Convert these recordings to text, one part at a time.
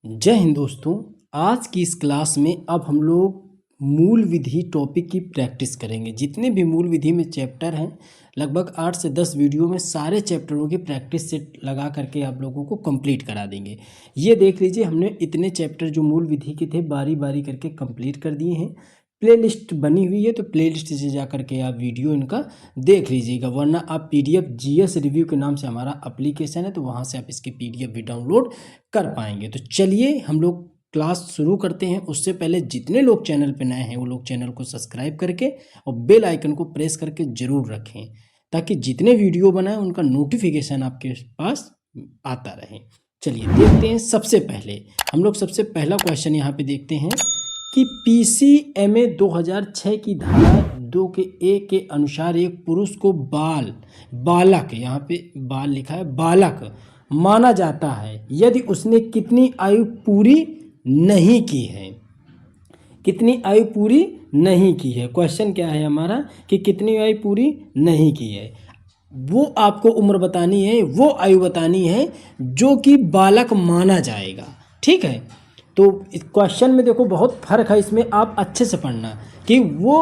जय हिंद दोस्तों। आज की इस क्लास में अब हम लोग मूल विधि टॉपिक की प्रैक्टिस करेंगे। जितने भी मूल विधि में चैप्टर हैं, लगभग 8 से 10 वीडियो में सारे चैप्टरों की प्रैक्टिस सेट लगा करके आप लोगों को कंप्लीट करा देंगे। ये देख लीजिए, हमने इतने चैप्टर जो मूल विधि के थे बारी बारी करके कंप्लीट कर दिए हैं। प्लेलिस्ट बनी हुई है, तो प्लेलिस्ट से जा करके आप वीडियो इनका देख लीजिएगा, वरना आप पीडीएफ जीएस रिव्यू के नाम से हमारा एप्लीकेशन है, तो वहाँ से आप इसकी पीडीएफ भी डाउनलोड कर पाएंगे। तो चलिए हम लोग क्लास शुरू करते हैं। उससे पहले जितने लोग चैनल पे नए हैं वो लोग चैनल को सब्सक्राइब करके और बेल आइकन को प्रेस करके ज़रूर रखें, ताकि जितने वीडियो बनाएं उनका नोटिफिकेशन आपके पास आता रहे। चलिए देखते हैं। सबसे पहले हम लोग सबसे पहला क्वेश्चन यहाँ पे देखते हैं कि पीसीएमए 2006 की धारा 2 के ए के अनुसार एक पुरुष को बालक, यहाँ पे बाल लिखा है, बालक माना जाता है यदि उसने कितनी आयु पूरी नहीं की है। कितनी आयु पूरी नहीं की है। क्वेश्चन क्या है हमारा कि कितनी आयु पूरी नहीं की है। वो आपको उम्र बतानी है, वो आयु बतानी है जो कि बालक माना जाएगा। ठीक है, तो इस क्वेश्चन में देखो बहुत फर्क है, इसमें आप अच्छे से पढ़ना कि वो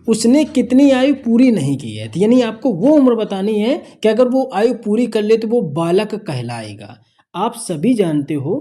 उसने कितनी आयु पूरी नहीं की है। यानी आपको वो उम्र बतानी है कि अगर वो आयु पूरी कर ले तो वो बालक कहलाएगा। आप सभी जानते हो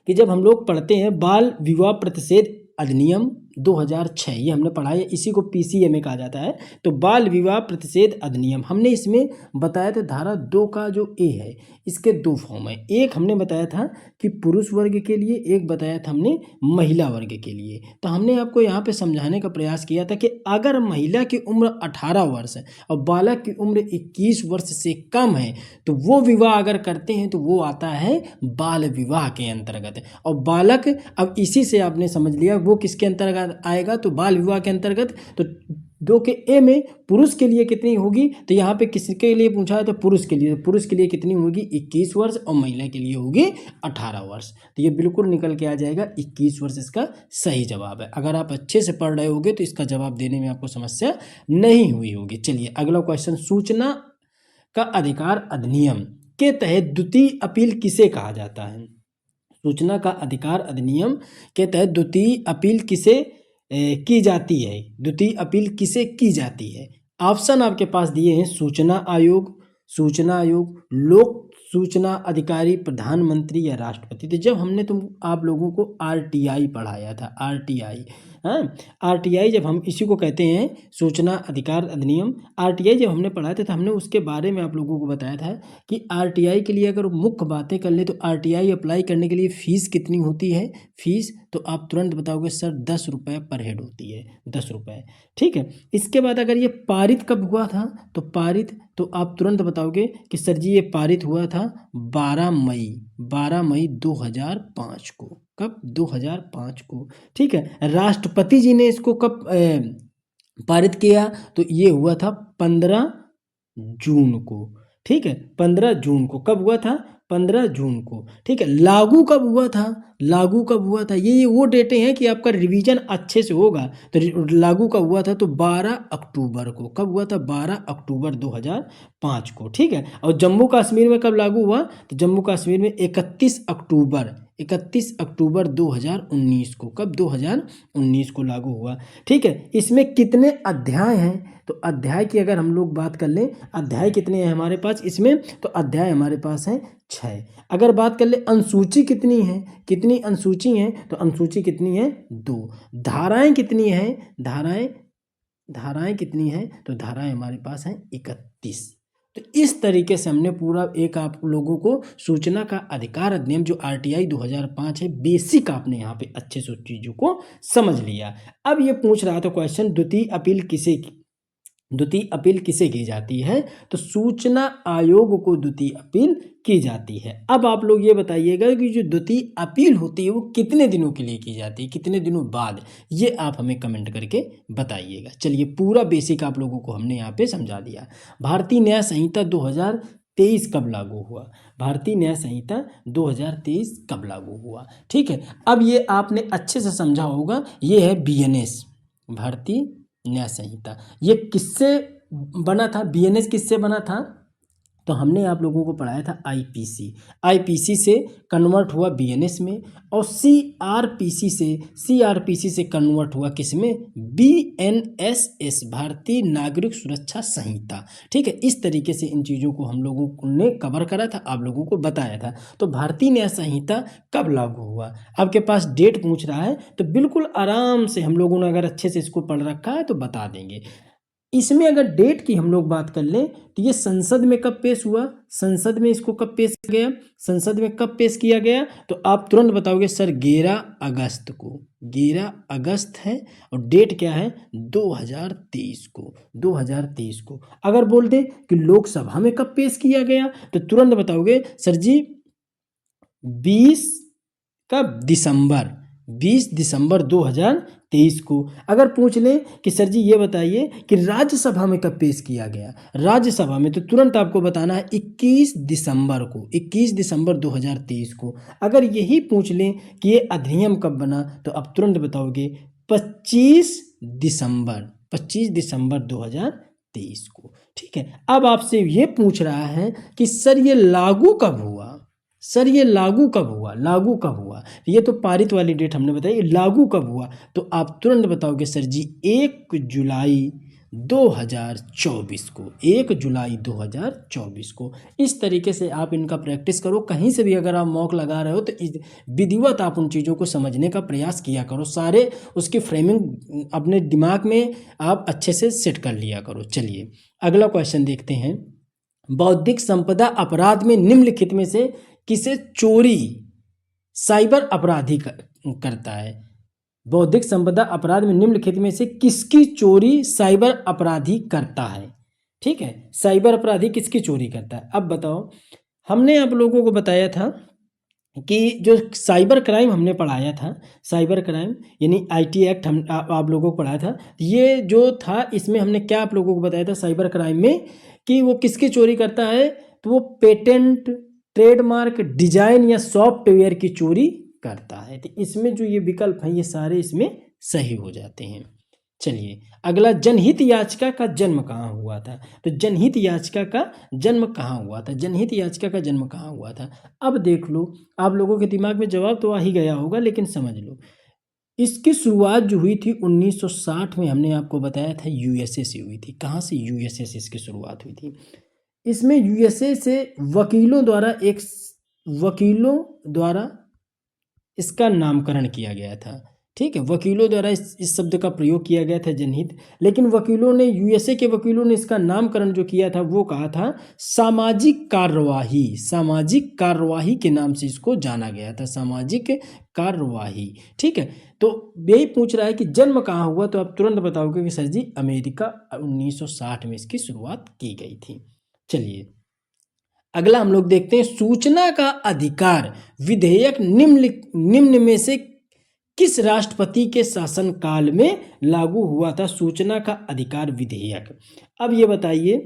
कि जब हम लोग पढ़ते हैं बाल विवाह प्रतिषेध अधिनियम 2006, ये हमने पढ़ा है, इसी को पीसीएमए कहा जाता है। तो बाल विवाह प्रतिषेध अधिनियम हमने इसमें बताया था, धारा 2 का जो ए है इसके 2 फॉर्म है। एक हमने बताया था कि पुरुष वर्ग के लिए, एक बताया था हमने महिला वर्ग के लिए। तो हमने आपको यहाँ पे समझाने का प्रयास किया था कि अगर महिला की उम्र 18 वर्ष है और बालक की उम्र 21 वर्ष से कम है तो वो विवाह अगर करते हैं तो वो आता है बाल विवाह के अंतर्गत। और बालक, अब इसी से आपने समझ लिया वो किसके अंतर्गत आएगा, तो बाल विवाह के अंतर्गत। तो 2 के ए में पुरुष के लिए कितनी होगी, तो यहाँ पे किसके लिए पूछा है, तो पुरुष के लिए। पुरुष के लिए कितनी होगी 21 वर्ष और महिला के लिए होगी 18 वर्ष। तो ये बिल्कुल निकल के आ जाएगा 21 वर्ष इसका सही जवाब है। अगर आप अच्छे से पढ़ रहे होगे तो इसका जवाब देने में आपको समस्या नहीं हुई होगी। चलिए अगला क्वेश्चन, सूचना का अधिकार अधिनियम के तहत द्वितीय अपील किसे कहा जाता है। सूचना का अधिकार अधिनियम के तहत द्वितीय अपील किसे की जाती है। द्वितीय अपील किसे की जाती है। ऑप्शन आपके पास दिए हैं, सूचना आयोग, लोक सूचना अधिकारी, प्रधानमंत्री या राष्ट्रपति। तो जब हमने आप लोगों को आरटीआई पढ़ाया था, आरटीआई, हाँ, आरटीआई जब हम इसी को कहते हैं सूचना अधिकार अधिनियम, आरटीआई जब हमने पढ़ाया था तो हमने उसके बारे में आप लोगों को बताया था कि आरटीआई के लिए अगर मुख्य बातें कर ले तो आरटीआई अप्लाई करने के लिए फ़ीस कितनी होती है। फ़ीस तो आप तुरंत बताओगे सर 10 रुपये पर हेड होती है, 10 रुपये। ठीक है, इसके बाद अगर ये पारित कब हुआ था, तो पारित तो आप तुरंत बताओगे कि सर जी ये पारित हुआ था 12 मई 2005 को। कब, 2005 को। ठीक है, राष्ट्रपति जी ने इसको कब पारित किया, तो ये हुआ था 15 जून को। ठीक है, 15 जून को। कब हुआ था, 15 जून को। ठीक है, लागू कब हुआ था, ये वो डेटें हैं कि आपका रिवीजन अच्छे से होगा। तो लागू कब हुआ था, तो 12 अक्टूबर को। कब हुआ था, 12 अक्टूबर 2005 को। ठीक है, और जम्मू कश्मीर में कब लागू हुआ, तो जम्मू कश्मीर में 31 अक्टूबर 2019 को। कब, 2019 को लागू हुआ। ठीक है, इसमें कितने अध्याय हैं, तो अध्याय की अगर हम लोग बात कर लें, अध्याय कितने हैं हमारे पास इसमें, तो अध्याय हमारे पास हैं 6। अगर बात कर ले अनुसूची कितनी है, कितनी अनुसूची हैं, तो अनुसूची कितनी है 2। धाराएं कितनी हैं, धाराएं कितनी हैं, तो धाराएं हमारे पास हैं 31। तो इस तरीके से हमने पूरा एक आप लोगों को सूचना का अधिकार अधिनियम जो आरटीआई 2005 है, बेसिक आपने यहाँ पे अच्छे से चीज़ों को समझ लिया। अब ये पूछ रहा था क्वेश्चन, द्वितीय अपील किसे की जाती है, तो सूचना आयोग को द्वितीय अपील की जाती है। अब आप लोग ये बताइएगा कि जो द्वितीय अपील होती है वो कितने दिनों के लिए की जाती है, कितने दिनों बाद, ये आप हमें कमेंट करके बताइएगा। चलिए पूरा बेसिक आप लोगों को हमने यहाँ पे समझा दिया। भारतीय न्याय संहिता 2023 कब लागू हुआ, भारतीय न्याय संहिता 2023 कब लागू हुआ। ठीक है, अब ये आपने अच्छे से समझा होगा, ये है बीएनएस, भारतीय न्याय संहिता। ये किससे बना था, बीएनएस किससे बना था, तो हमने आप लोगों को पढ़ाया था आईपीसी, आईपीसी से कन्वर्ट हुआ बीएनएस में, और सीआरपीसी से कन्वर्ट हुआ किस में, बीएनएसएस, भारतीय नागरिक सुरक्षा संहिता। ठीक है, इस तरीके से इन चीज़ों को हम लोगों ने कवर करा था, आप लोगों को बताया था। तो भारतीय न्याय संहिता कब लागू हुआ, आपके पास डेट पूछ रहा है तो बिल्कुल आराम से हम लोगों ने अगर अच्छे से इसको पढ़ रखा है तो बता देंगे। इसमें अगर डेट की हम लोग बात कर लें तो ये संसद में कब पेश हुआ, संसद में इसको कब पेश किया गया, संसद में कब पेश किया गया, तो आप तुरंत बताओगे सर 11 अगस्त को, 11 अगस्त है, और डेट क्या है 2023 को, 2023 को। अगर बोल दें कि लोकसभा में कब पेश किया गया तो तुरंत बताओगे सर जी 20 दिसंबर 2023 को। अगर पूछ लें कि सर जी ये बताइए कि राज्यसभा में कब पेश किया गया, राज्यसभा में, तो तुरंत आपको बताना है 21 दिसंबर को, 21 दिसंबर 2023 को। अगर यही पूछ लें कि ये अधिनियम कब बना तो आप तुरंत बताओगे 25 दिसंबर 2023 को। ठीक है, अब आपसे ये पूछ रहा है कि सर ये लागू कब हुआ, सर ये लागू कब हुआ, लागू कब हुआ, ये तो पारित वाली डेट हमने बताई, लागू कब हुआ, तो आप तुरंत बताओगे सर जी 1 जुलाई 2024 को, 1 जुलाई 2024 को। इस तरीके से आप इनका प्रैक्टिस करो, कहीं से भी अगर आप मॉक लगा रहे हो तो विधिवत आप उन चीज़ों को समझने का प्रयास किया करो, सारे उसकी फ्रेमिंग अपने दिमाग में आप अच्छे से सेट कर लिया करो। चलिए अगला क्वेश्चन देखते हैं। बौद्धिक संपदा अपराध में निम्नलिखित में से किसे चोरी साइबर अपराधी करता है, बौद्धिक संपदा अपराध में निम्नलिखित में से किसकी चोरी साइबर अपराधी करता है। ठीक है, साइबर अपराधी किसकी चोरी करता है। अब बताओ, हमने आप लोगों को बताया था कि जो साइबर क्राइम हमने पढ़ाया था, साइबर क्राइम यानी आईटी एक्ट हम आप लोगों को पढ़ाया था, ये जो था इसमें हमने क्या आप लोगों को बताया था साइबर क्राइम में कि वो किसकी चोरी करता है, तो वो पेटेंट, ट्रेडमार्क, डिजाइन या सॉफ्टवेयर की चोरी करता है। तो इसमें जो ये विकल्प हैं ये सारे इसमें सही हो जाते हैं। चलिए अगला, जनहित याचिका का जन्म कहाँ हुआ था, तो जनहित याचिका का जन्म कहाँ हुआ था, जनहित याचिका का जन्म कहाँ हुआ था। अब देख लो, आप लोगों के दिमाग में जवाब तो आ ही गया होगा, लेकिन समझ लो इसकी शुरुआत जो हुई थी 1960 में, हमने आपको बताया था यूएसए से हुई थी। कहाँ से, यूएसए से इसकी शुरुआत हुई थी। इसमें यूएसए से वकीलों द्वारा इसका नामकरण किया गया था। ठीक है, वकीलों द्वारा इस शब्द का प्रयोग किया गया था जनहित, लेकिन वकीलों ने, यूएसए के वकीलों ने इसका नामकरण जो किया था वो कहा था सामाजिक कार्यवाही, सामाजिक कार्यवाही के नाम से इसको जाना गया था, सामाजिक कार्यवाही। ठीक है, तो यही पूछ रहा है कि जन्म कहाँ हुआ, तो आप तुरंत बताओगे कि सर जी अमेरिका, 1960 में इसकी शुरुआत की गई थी। चलिए अगला हम लोग देखते हैं, सूचना का अधिकार विधेयक निम्न में से किस राष्ट्रपति के शासनकाल में लागू हुआ था, सूचना का अधिकार विधेयक। अब ये बताइए,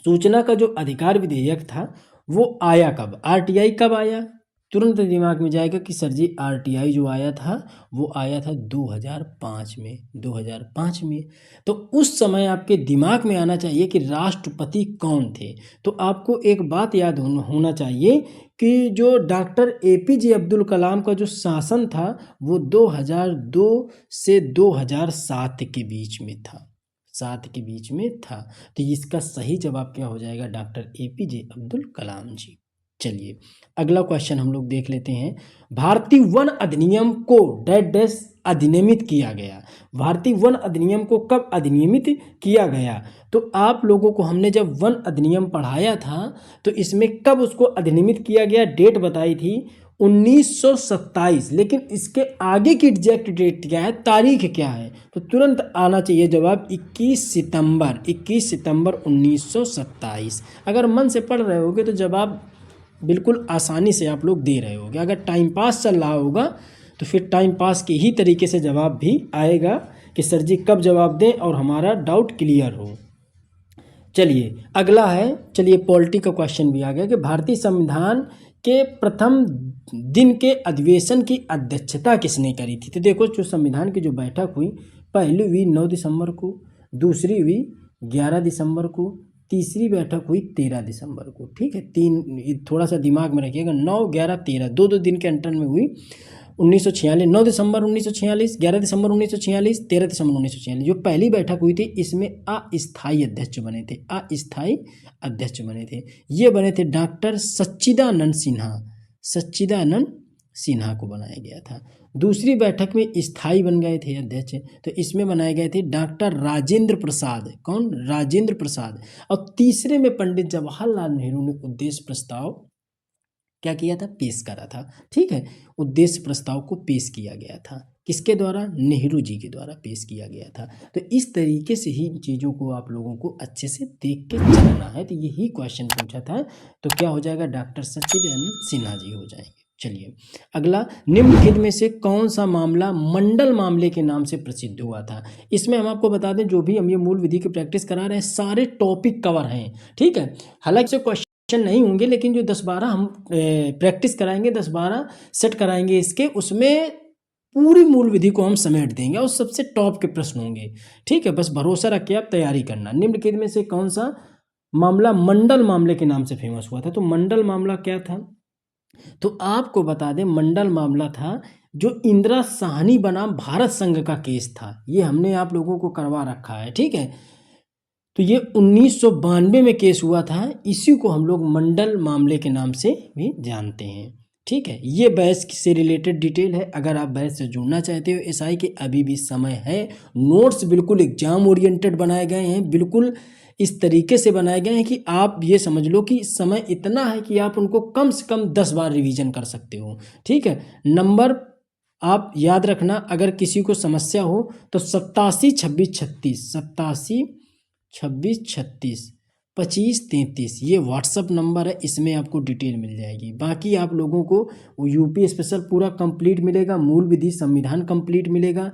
सूचना का जो अधिकार विधेयक था वो आया कब, आरटीआई कब आया, तुरंत दिमाग में जाएगा कि सर जी आरटीआई जो आया था वो आया था 2005 में, 2005 में। तो उस समय आपके दिमाग में आना चाहिए कि राष्ट्रपति कौन थे। तो आपको एक बात याद होना चाहिए कि जो डॉक्टर एपीजे अब्दुल कलाम का जो शासन था वो 2002 से 2007 के बीच में था, 7 के बीच में था। तो इसका सही जवाब क्या हो जाएगा, डॉक्टर एपीजे अब्दुल कलाम जी। चलिए अगला क्वेश्चन हम लोग देख लेते हैं। भारतीय वन अधिनियम को डैश अधिनियमित किया गया, भारतीय वन अधिनियम को कब अधिनियमित किया गया। तो आप लोगों को हमने जब वन अधिनियम पढ़ाया था तो इसमें कब उसको अधिनियमित किया गया, डेट बताई थी 1927, लेकिन इसके आगे की एग्जैक्ट डेट क्या है, तारीख क्या है, तो तुरंत आना चाहिए जवाब 21 सितंबर 1927। अगर मन से पढ़ रहे होगे तो जवाब बिल्कुल आसानी से आप लोग दे रहे होगे। अगर टाइम पास चल रहा होगा तो फिर टाइम पास के ही तरीके से जवाब भी आएगा कि सर जी कब जवाब दें और हमारा डाउट क्लियर हो। चलिए अगला है, चलिए पॉलिटी का क्वेश्चन भी आ गया कि भारतीय संविधान के प्रथम दिन के अधिवेशन की अध्यक्षता किसने करी थी। तो देखो जो संविधान की जो बैठक हुई, पहली हुई 9 दिसंबर को, दूसरी हुई 11 दिसंबर को, तीसरी बैठक हुई 13 दिसंबर को, ठीक है। थोड़ा सा दिमाग में रखिएगा, 9, 11, 13 दो दिन के अंतर में हुई 1946, 9 दिसंबर 1946, 11 दिसंबर 1946, 13 दिसंबर 1946। जो पहली बैठक हुई थी इसमें अस्थायी अध्यक्ष बने थे, अस्थायी अध्यक्ष बने थे, ये बने थे डॉक्टर सच्चिदानंद सिन्हा, सच्चिदानंद सिन्हा को बनाया गया था। दूसरी बैठक में स्थायी बन गए थे अध्यक्ष, तो इसमें बनाए गए थे डॉक्टर राजेंद्र प्रसाद, कौन, राजेंद्र प्रसाद। और तीसरे में पंडित जवाहरलाल नेहरू ने उद्देश्य प्रस्ताव क्या किया था, पेश करा था, ठीक है। उद्देश्य प्रस्ताव को पेश किया गया था, किसके द्वारा, नेहरू जी के द्वारा पेश किया गया था। तो इस तरीके से ही इन चीज़ों को आप लोगों को अच्छे से देख के चलना है। तो यही क्वेश्चन पूछा था, तो क्या हो जाएगा, डॉक्टर सच्चिदानंद सिन्हा जी हो जाएंगे। चलिए अगला, निम्नलिखित में से कौन सा मामला मंडल मामले के नाम से प्रसिद्ध हुआ था। इसमें हम आपको बता दें, जो भी हम ये मूल विधि की प्रैक्टिस करा रहे हैं सारे टॉपिक कवर हैं, ठीक है। हालांकि क्वेश्चन नहीं होंगे, लेकिन जो 10-12 हम प्रैक्टिस कराएंगे, 10-12 सेट कराएंगे इसके, उसमें पूरी मूल विधि को हम समेट देंगे और सबसे टॉप के प्रश्न होंगे, ठीक है। बस भरोसा रख के आप तैयारी करना। निम्नलिखित में से कौन सा मामला मंडल मामले के नाम से फेमस हुआ था, तो मंडल मामला क्या था, तो आपको बता दें मंडल मामला था जो इंदिरा साहनी बनाम भारत संघ का केस था, ये हमने आप लोगों को करवा रखा है, ठीक है। तो ये 1992 में केस हुआ था, इसी को हम लोग मंडल मामले के नाम से भी जानते हैं, ठीक है। ये बैच से रिलेटेड डिटेल है। अगर आप बैच से जुड़ना चाहते हो एसआई के, अभी भी समय है। नोट्स बिल्कुल एग्जाम ओरिएंटेड बनाए गए हैं, बिल्कुल इस तरीके से बनाए गए हैं कि आप ये समझ लो कि समय इतना है कि आप उनको कम से कम 10 बार रिवीजन कर सकते हो, ठीक है। नंबर आप याद रखना, अगर किसी को समस्या हो तो 872636, 872636 2533 ये व्हाट्सअप नंबर है, इसमें आपको डिटेल मिल जाएगी। बाकी आप लोगों को यूपी स्पेशल पूरा कंप्लीट मिलेगा, मूल विधि संविधान कंप्लीट मिलेगा,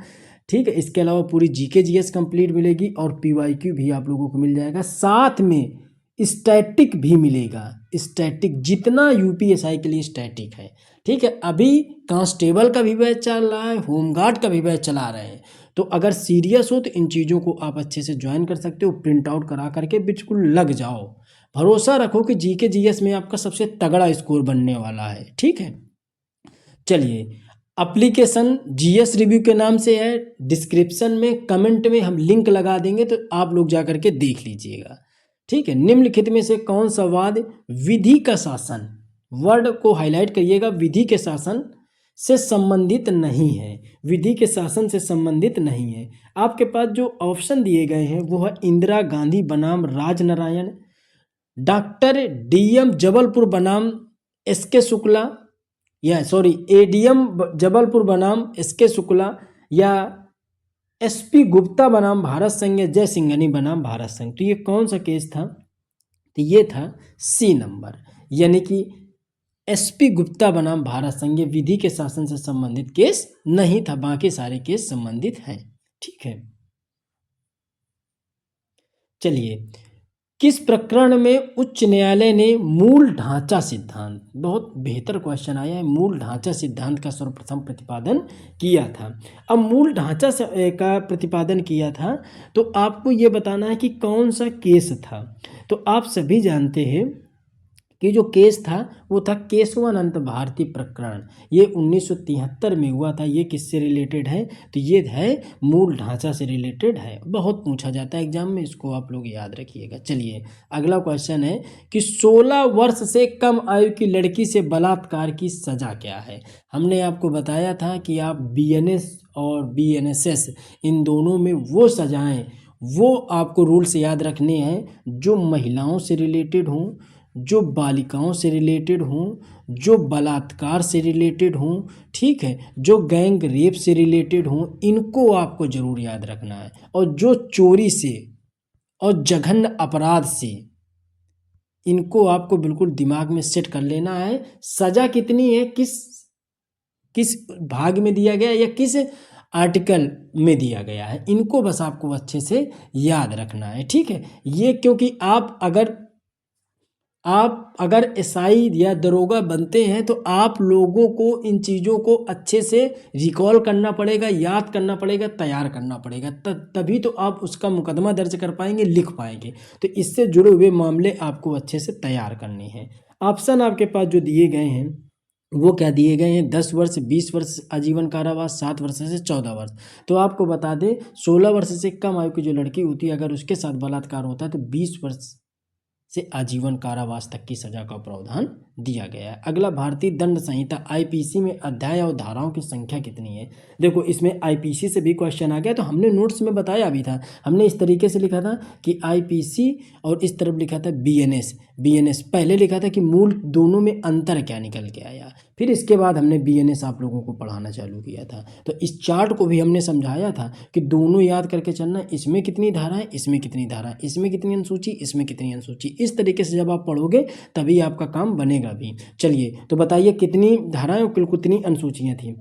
ठीक है। इसके अलावा पूरी जीके जीएस कंप्लीट मिलेगी और पीवाईक्यू भी आप लोगों को मिल जाएगा, साथ में स्टैटिक भी मिलेगा, स्टैटिक जितना यूपीएसआई के लिए स्टैटिक है, ठीक है। अभी कांस्टेबल का भी बैच चल रहा है, होमगार्ड का भी बैच चला रहे हैं, तो अगर सीरियस हो तो इन चीज़ों को आप अच्छे से ज्वाइन कर सकते हो, प्रिंट आउट करा करके बिल्कुल लग जाओ। भरोसा रखो कि जीके जीएस में आपका सबसे तगड़ा स्कोर बनने वाला है, ठीक है। चलिए, एप्लीकेशन जीएस रिव्यू के नाम से है, डिस्क्रिप्शन में कमेंट में हम लिंक लगा देंगे, तो आप लोग जा करके देख लीजिएगा, ठीक है। निम्नलिखित में से कौन सा वाद विधि का शासन, वर्ड को हाईलाइट करिएगा, विधि के शासन से संबंधित नहीं है, विधि के शासन से संबंधित नहीं है। आपके पास जो ऑप्शन दिए गए हैं वो है इंदिरा गांधी बनाम राजनारायण, डॉक्टर डीएम जबलपुर बनाम एसके शुक्ला, या सॉरी एडीएम जबलपुर बनाम एसके शुक्ला, या एसपी गुप्ता बनाम भारत संघ, या जय सिंघानी बनाम भारत संघ। तो ये कौन सा केस था, तो ये था सी नंबर, यानी कि एसपी गुप्ता बनाम भारत संघ विधि के शासन से संबंधित केस नहीं था, बाकी सारे केस संबंधित हैं, ठीक है। चलिए, किस प्रकरण में उच्च न्यायालय ने मूल ढांचा सिद्धांत, बहुत बेहतर क्वेश्चन आया है, मूल ढांचा सिद्धांत का सर्वप्रथम प्रतिपादन किया था। अब मूल ढांचा का प्रतिपादन किया था तो आपको ये बताना है कि कौन सा केस था। तो आप सभी जानते हैं कि जो केस था वो था केशवानंद भारती प्रकरण, ये 1973 में हुआ था। ये किससे रिलेटेड है, तो ये है मूल ढांचा से रिलेटेड है, बहुत पूछा जाता है एग्जाम में, इसको आप लोग याद रखिएगा। चलिए अगला क्वेश्चन है कि 16 वर्ष से कम आयु की लड़की से बलात्कार की सज़ा क्या है। हमने आपको बताया था कि आप बीएनएस और बीएनएसएस इन दोनों में वो सज़ाएँ, वो आपको रूल्स याद रखने हैं जो महिलाओं से रिलेटेड हों, जो बालिकाओं से रिलेटेड हों, जो बलात्कार से रिलेटेड हों, ठीक है, जो गैंग रेप से रिलेटेड हों, इनको आपको ज़रूर याद रखना है। और जो चोरी से और जघन्य अपराध से, इनको आपको बिल्कुल दिमाग में सेट कर लेना है। सज़ा कितनी है, किस भाग में दिया गया या किस आर्टिकल में दिया गया है, इनको बस आपको अच्छे से याद रखना है, ठीक है। ये क्योंकि आप अगर आप अगर एसआई या दरोगा बनते हैं तो आप लोगों को इन चीज़ों को अच्छे से रिकॉल करना पड़ेगा, याद करना पड़ेगा, तैयार करना पड़ेगा, तभी तो आप उसका मुकदमा दर्ज कर पाएंगे, लिख पाएंगे। तो इससे जुड़े हुए मामले आपको अच्छे से तैयार करने हैं। ऑप्शन आपके पास जो दिए गए हैं वो क्या दिए गए हैं, 10 वर्ष, 20 वर्ष आजीवन कारावास, 7 वर्ष से 14 वर्ष। तो आपको बता दें 16 वर्ष से कम आयु की जो लड़की होती है अगर उसके साथ बलात्कार होता है तो 20 वर्ष से आजीवन कारावास तक की सजा का प्रावधान दिया गया है। अगला, भारतीय दंड संहिता आईपीसी में अध्याय और धाराओं की संख्या कितनी है। देखो इसमें आईपीसी से भी क्वेश्चन आ गया, तो हमने नोट्स में बताया भी था, हमने इस तरीके से लिखा था कि आईपीसी और इस तरफ लिखा था बीएनएस पहले लिखा था कि मूल दोनों में अंतर क्या निकल के आया, फिर इसके बाद हमने बीएनएस आप लोगों को पढ़ाना चालू किया था। तो इस चार्ट को भी हमने समझाया था कि दोनों याद करके चलना, इसमें कितनी धारा है, इसमें कितनी धारा है, इसमें कितनी अनुसूची, इसमें कितनी अनुसूची। इस तरीके से जब आप पढ़ोगे तभी आपका काम बनेगा भी। चलिए तो बताइए कितनी धाराएं और कितनी अनुसूचियां थी।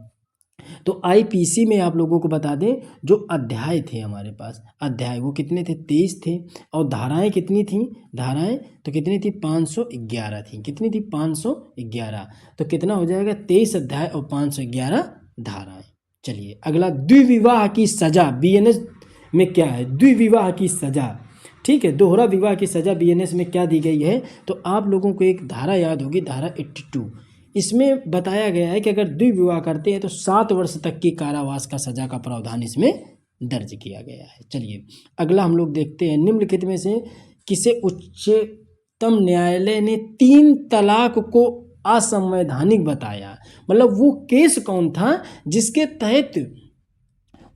तो आईपीसी में आप लोगों को बता दें जो अध्याय थे हमारे पास, अध्याय वो कितने थे, 23 थे, और धाराएं कितनी थी, धाराएं तो कितनी थी, 511 थी। कितनी थी, 511। तो कितना हो जाएगा, 23 अध्याय और 511 धाराएं। चलिए अगला, द्विविवाह की सजा बीएनएस में क्या है, द्विविवाह की सजा, ठीक है, दोहरा विवाह की सजा बीएनएस में क्या दी गई है। तो आप लोगों को एक धारा याद होगी, धारा 82। इसमें बताया गया है कि अगर द्विविवाह करते हैं तो 7 वर्ष तक की कारावास का सजा का प्रावधान इसमें दर्ज किया गया है। चलिए अगला हम लोग देखते हैं, निम्नलिखित में से किसे उच्चतम न्यायालय ने 3 तलाक को असंवैधानिक बताया। मतलब वो केस कौन था जिसके तहत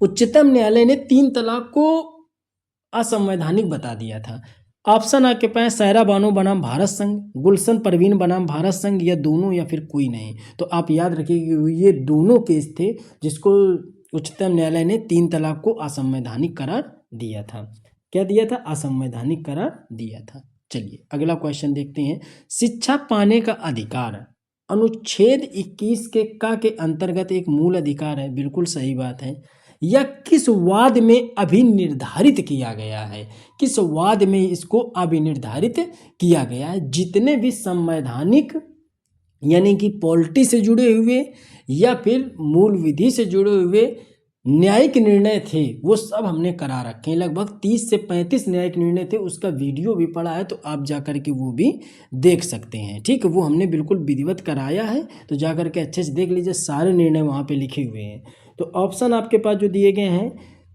उच्चतम न्यायालय ने 3 तलाक को असंवैधानिक बता दिया था। ऑप्शन आपके पास सायरा बानो बनाम भारत संघ, गुलशन परवीन बनाम भारत संघ, या दोनों, या फिर कोई नहीं। तो आप याद रखिए ये दोनों केस थे जिसको उच्चतम न्यायालय ने 3 तलाक को असंवैधानिक करार दिया था। क्या दिया था, असंवैधानिक करार दिया था। चलिए अगला क्वेश्चन देखते हैं, शिक्षा पाने का अधिकार अनुच्छेद 21 के अंतर्गत एक मूल अधिकार है। बिल्कुल सही बात है। यह किस वाद में अभिनिर्धारित किया गया है, किस वाद में इसको अभिनिर्धारित किया गया है। जितने भी संवैधानिक यानी कि पॉलिटी से जुड़े हुए या फिर मूल विधि से जुड़े हुए न्यायिक निर्णय थे वो सब हमने करा रखे हैं। लगभग 30 से 35 न्यायिक निर्णय थे, उसका वीडियो भी पड़ा है तो आप जाकर के वो भी देख सकते हैं। ठीक है, वो हमने बिल्कुल विधिवत कराया है, तो जाकर के अच्छे से देख लीजिए, सारे निर्णय वहाँ पे लिखे हुए हैं। तो ऑप्शन आपके पास जो दिए गए हैं,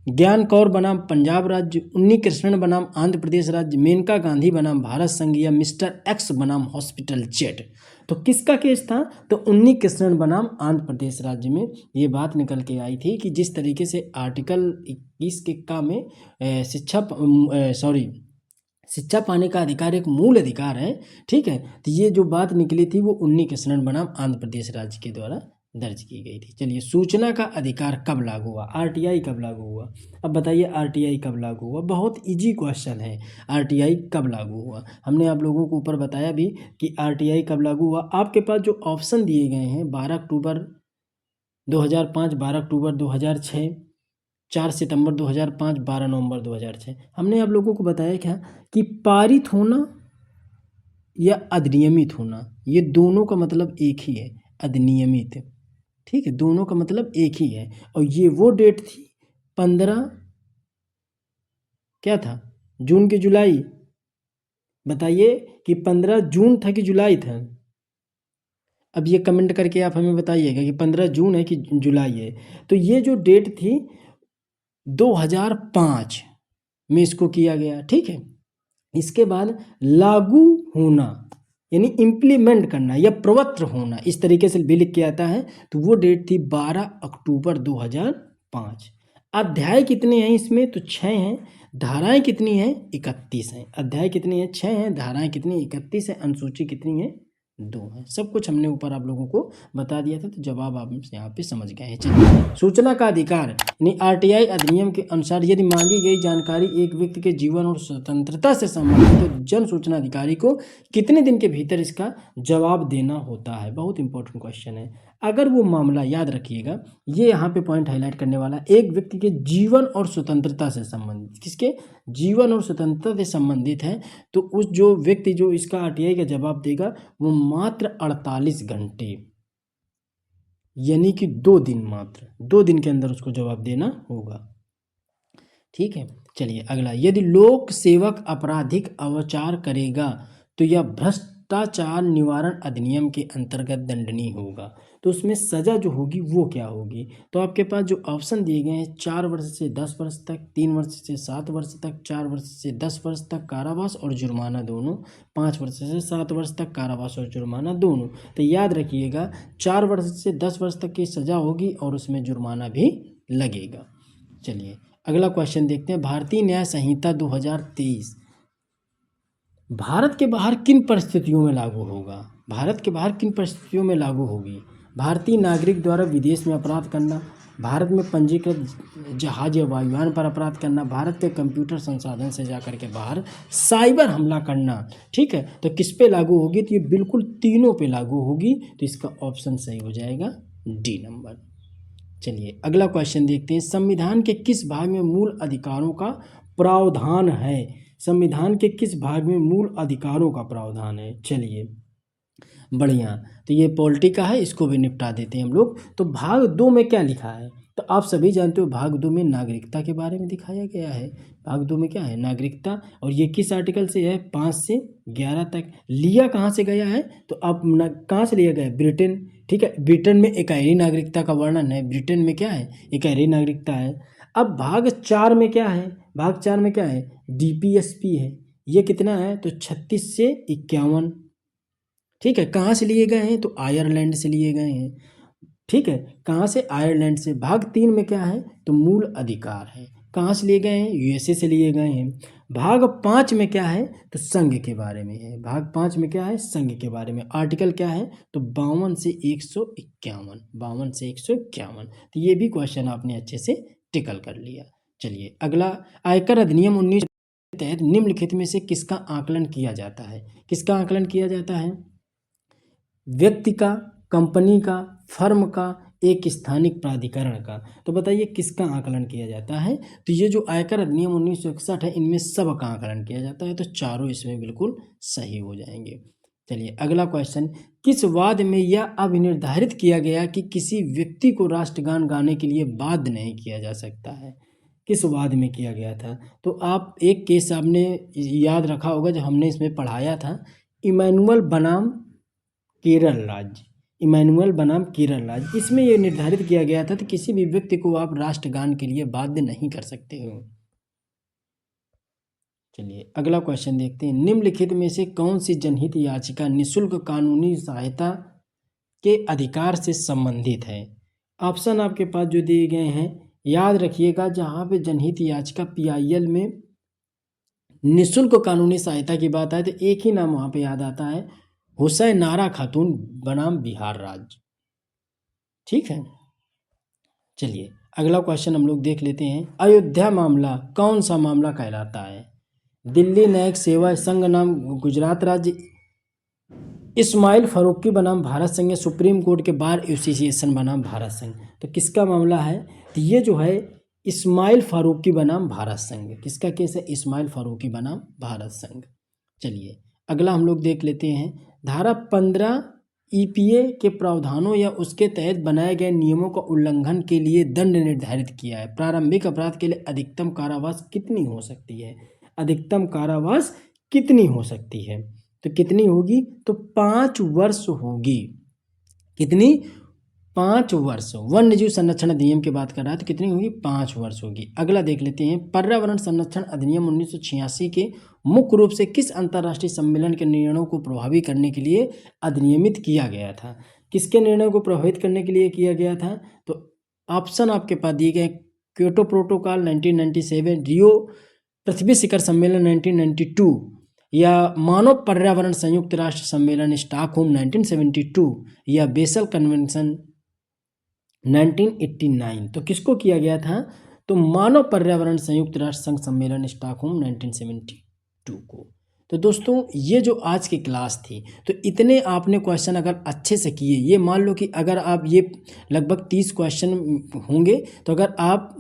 ज्ञान कौर बनाम पंजाब राज्य, उन्नी कृष्णन बनाम आंध्र प्रदेश राज्य, मेनका गांधी बनाम भारत संघ, या मिस्टर एक्स बनाम हॉस्पिटल जेट। तो किसका केस था, तो उन्नी कृष्णन बनाम आंध्र प्रदेश राज्य में ये बात निकल के आई थी कि जिस तरीके से आर्टिकल 21 के का में शिक्षा पाने का अधिकार एक मूल अधिकार है। ठीक है, तो ये जो बात निकली थी वो उन्नी कृष्णन बनाम आंध्र प्रदेश राज्य के द्वारा दर्ज की गई थी। चलिए, सूचना का अधिकार कब लागू हुआ, आरटीआई कब लागू हुआ। अब बताइए आरटीआई कब लागू हुआ, बहुत इजी क्वेश्चन है। आरटीआई कब लागू हुआ, हमने आप लोगों को ऊपर बताया भी कि आरटीआई कब लागू हुआ। आपके पास जो ऑप्शन दिए गए हैं 12 अक्टूबर 2005, 12 अक्टूबर 2006, 4 सितंबर 2005, 12 नवंबर 2006। हमने आप लोगों को बताया क्या कि पारित होना या अधिनियमित होना, ये दोनों का मतलब एक ही है, अधिनियमित। ठीक है, दोनों का मतलब एक ही है। और ये वो डेट थी 15 क्या था, जून की जुलाई। बताइए कि 15 जून था कि जुलाई था। अब ये कमेंट करके आप हमें बताइएगा कि 15 जून है कि जुलाई है। तो ये जो डेट थी 2005 में इसको किया गया। ठीक है, इसके बाद लागू होना यानी इम्प्लीमेंट करना या प्रवृत्त होना, इस तरीके से भी लिख के आता है, तो वो डेट थी 12 अक्टूबर 2005। अध्याय कितने हैं इसमें, तो 6 हैं। धाराएं कितनी हैं, 31 हैं। अध्याय कितनी है, 6 हैं। धाराएं कितनी, 31 है। अनुसूची कितनी है, 2 है। सब कुछ हमने ऊपर आप लोगों को बता दिया था, तो जवाब आप यहाँ पे समझ गए हैं। चलिए, सूचना का अधिकार यानी आरटीआई अधिनियम के अनुसार यदि मांगी गई जानकारी एक व्यक्ति के जीवन और स्वतंत्रता से संबंधित तो जन सूचना अधिकारी को कितने दिन के भीतर इसका जवाब देना होता है। बहुत इंपॉर्टेंट क्वेश्चन है। अगर वो मामला, याद रखिएगा ये यहाँ पे पॉइंट हाईलाइट करने वाला, एक व्यक्ति के जीवन और स्वतंत्रता से संबंधित, किसके जीवन और स्वतंत्रता से संबंधित है, तो उस जो व्यक्ति जो इसका आरटीआई का जवाब देगा वो मात्र 48 घंटे, यानी कि 2 दिन, मात्र 2 दिन के अंदर उसको जवाब देना होगा। ठीक है, चलिए अगला, यदि लोक सेवक आपराधिक अत्याचार करेगा तो यह भ्रष्टाचार निवारण अधिनियम के अंतर्गत दंडनीय होगा। तो उसमें सजा जो होगी वो क्या होगी, तो आपके पास जो ऑप्शन दिए गए हैं 4 वर्ष से 10 वर्ष तक, 3 वर्ष से 7 वर्ष तक, 4 वर्ष से 10 वर्ष तक कारावास और जुर्माना दोनों, 5 वर्ष से 7 वर्ष तक कारावास और जुर्माना दोनों। तो याद रखिएगा 4 वर्ष से 10 वर्ष तक की सजा होगी और उसमें जुर्माना भी लगेगा। चलिए अगला क्वेश्चन देखते हैं, भारतीय न्याय संहिता 2023 भारत के बाहर किन परिस्थितियों में लागू होगा, भारत के बाहर किन परिस्थितियों में लागू होगी। भारतीय नागरिक द्वारा विदेश में अपराध करना, भारत में पंजीकृत जहाज या वायुयान पर अपराध करना, भारत के कंप्यूटर संसाधन से जाकर के बाहर साइबर हमला करना। ठीक है, तो किस पे लागू होगी, तो ये बिल्कुल तीनों पे लागू होगी, तो इसका ऑप्शन सही हो जाएगा डी नंबर। चलिए अगला क्वेश्चन देखते हैं, संविधान के किस भाग में मूल अधिकारों का प्रावधान है, संविधान के किस भाग में मूल अधिकारों का प्रावधान है। चलिए बढ़िया, तो ये पॉलिटी का है, इसको भी निपटा देते हैं हम लोग। तो भाग 2 में क्या लिखा है, तो आप सभी जानते हो भाग 2 में नागरिकता के बारे में दिखाया गया है। भाग 2 में क्या है, नागरिकता, और ये किस आर्टिकल से है, 5 से 11 तक। लिया कहाँ से गया है, तो अब कहाँ से लिया गया है, ब्रिटेन। ठीक है, ब्रिटेन में इकाई नागरिकता का वर्णन है, ब्रिटेन में क्या है, इकाई नागरिकता है। अब भाग 4 में क्या है, भाग 4 में क्या है, डीपीएसपी है, ये कितना है, तो 36 से 51। ठीक है, कहाँ से लिए गए हैं, तो आयरलैंड से लिए गए हैं। ठीक है, कहाँ से, आयरलैंड से। भाग 3 में क्या है, तो मूल अधिकार है, कहाँ से लिए गए हैं, यूएसए से लिए गए हैं। भाग 5 में क्या है, तो संघ के बारे में है, भाग 5 में क्या है, संघ के बारे में। आर्टिकल क्या है, तो 52 से 151, 52 से 151। तो ये भी क्वेश्चन आपने अच्छे से टिकल कर लिया। चलिए अगला, आयकर अधिनियम 19 के तहत निम्नलिखित में से किसका आकलन किया जाता है, किसका आकलन किया जाता है, व्यक्ति का, कंपनी का, फर्म का, एक स्थानिक प्राधिकरण का। तो बताइए किसका आकलन किया जाता है, तो ये जो आयकर अधिनियम 1961 है इनमें सब का आकलन किया जाता है, तो चारों इसमें बिल्कुल सही हो जाएंगे। चलिए अगला क्वेश्चन, किस वाद में यह अब निर्धारित किया गया कि किसी व्यक्ति को राष्ट्रगान गाने के लिए बाध्य नहीं किया जा सकता है, किस वाद में किया गया था, तो आप एक केस आपने याद रखा होगा जो हमने इसमें पढ़ाया था, इमैनुअल बनाम केरल राज्य, इमैनुअल बनाम केरल राज्य। इसमें यह निर्धारित किया गया था कि किसी भी व्यक्ति को आप राष्ट्रगान के लिए बाध्य नहीं कर सकते हो। चलिए अगला क्वेश्चन देखते हैं, निम्नलिखित में से कौन सी जनहित याचिका निःशुल्क कानूनी सहायता के अधिकार से संबंधित है। ऑप्शन आपके पास जो दिए गए हैं, याद रखिएगा जहाँ पे जनहित याचिका पीआईएल में निःशुल्क कानूनी सहायता की बात आए तो एक ही नाम वहाँ पे याद आता है, हुसैन नारा खातून बनाम बिहार राज्य। ठीक है, चलिए अगला क्वेश्चन हम लोग देख लेते हैं, अयोध्या मामला कौन सा मामला कहलाता है, दिल्ली न्यायिक सेवा संघ नाम गुजरात राज्य, इस्माइल फारूकी बनाम भारत संघ, सुप्रीम कोर्ट के बार एसोसिएशन बनाम भारत संघ। तो किसका मामला है, तो ये जो है इस्माइल फारूकी बनाम भारत संघ, किसका केस है, इस्माइल फारूकी बनाम भारत संघ। चलिए अगला हम लोग देख लेते हैं, धारा 15 ईपीए के प्रावधानों या उसके तहत बनाए गए नियमों का उल्लंघन के लिए दंड निर्धारित किया है। प्रारंभिक अपराध के लिए अधिकतम कारावास कितनी हो सकती है, अधिकतम कारावास कितनी हो सकती है, तो कितनी होगी, तो 5 वर्ष होगी, कितनी, 5 वर्ष। वन्य जीव संरक्षण अधिनियम की बात कर रहा है तो कितनी होगी, 5 वर्ष होगी। अगला देख लेते हैं, पर्यावरण संरक्षण अधिनियम 1986 के मुख्य रूप से किस अंतर्राष्ट्रीय सम्मेलन के निर्णयों को प्रभावी करने के लिए अधिनियमित किया गया था, किसके निर्णयों को प्रभावित करने के लिए किया गया था, तो ऑप्शन आपके पास दिए गए, क्योटो प्रोटोकॉल 1997, रियो पृथ्वी शिखर सम्मेलन 1992, या मानव पर्यावरण संयुक्त राष्ट्र सम्मेलन स्टॉकहोम 1972, या बेसल कन्वेंशन 1989। तो किसको किया गया था, तो मानव पर्यावरण संयुक्त राष्ट्र संघ सम्मेलन स्टॉकहोम 1972 को। तो दोस्तों ये जो आज की क्लास थी, तो इतने आपने क्वेश्चन अगर अच्छे से किए, ये मान लो कि अगर आप ये लगभग 30 क्वेश्चन होंगे, तो अगर आप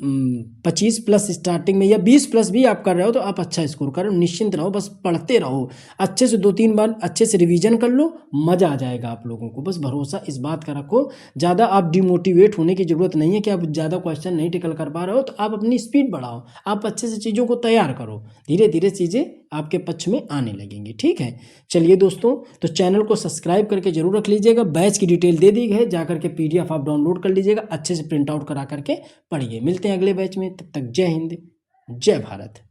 25 प्लस स्टार्टिंग में या 20 प्लस भी आप कर रहे हो तो आप अच्छा स्कोर करो। निश्चिंत रहो, बस पढ़ते रहो अच्छे से, 2-3 बार अच्छे से रिवीजन कर लो, मज़ा आ जाएगा आप लोगों को। बस भरोसा इस बात का रखो, ज़्यादा आप डिमोटिवेट होने की ज़रूरत नहीं है कि आप ज़्यादा क्वेश्चन नहीं टिकल कर पा रहे हो, तो आप अपनी स्पीड बढ़ाओ, आप अच्छे से चीज़ों को तैयार करो, धीरे धीरे चीज़ें आपके पक्ष में आने लगेंगी। ठीक है, चलिए दोस्तों, तो चैनल को सब्सक्राइब करके जरूर रख लीजिएगा। बैच की डिटेल दे दी है, जाकर के PDF आप डाउनलोड कर लीजिएगा, अच्छे से प्रिंट आउट करा करके पढ़िए। मिलते हैं अगले बैच में, तब तक जय हिंद, जय भारत।